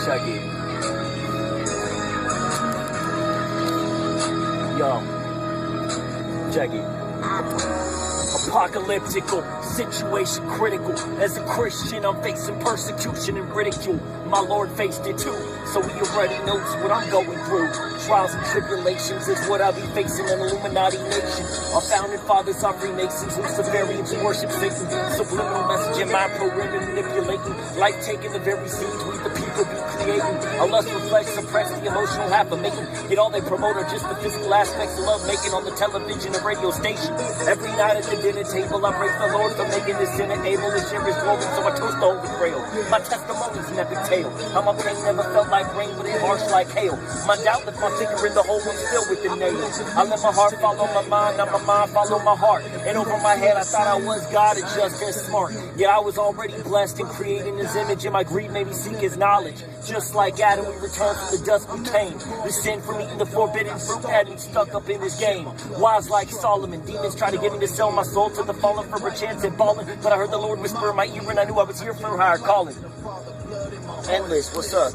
Check it. Yo. Check it. Apocalyptical, situation critical. As a Christian, I'm facing persecution and ridicule. My Lord faced it too, so he already knows what I'm going through. Trials and tribulations is what I'll be facing. An Illuminati nation. Our founding fathers are Freemasons, Luciferians who worship Satan. Subliminal message in my programming, manipulating, life taking the very scenes we the people be creating. Our lust reflects, suppress the emotional half of making it. All they promote are just the physical aspects of love making on the television and radio station. Every night at the dinner table, I praise the Lord for making this sinner able to share his glory, so I toast the Holy Grail. My testimony's an epic tale. How my pain never felt like rain, but it's harsh like hail. My doubt left my finger in the hole was filled with the nails. I let my heart follow my mind, now my mind follow my heart. And over my head I thought I was God and just as smart. Yet I was already blessed and creating his image, and my greed made me seek his knowledge. Just like Adam, we returned from the dust we came. The sin from eating the forbidden fruit had me stuck up in this game. Wise like Solomon, demons try to get me to sell my soul to the fallen for a chance at balling. But I heard the Lord whisper in my ear and I knew I was here for a higher calling. Endless, what's up?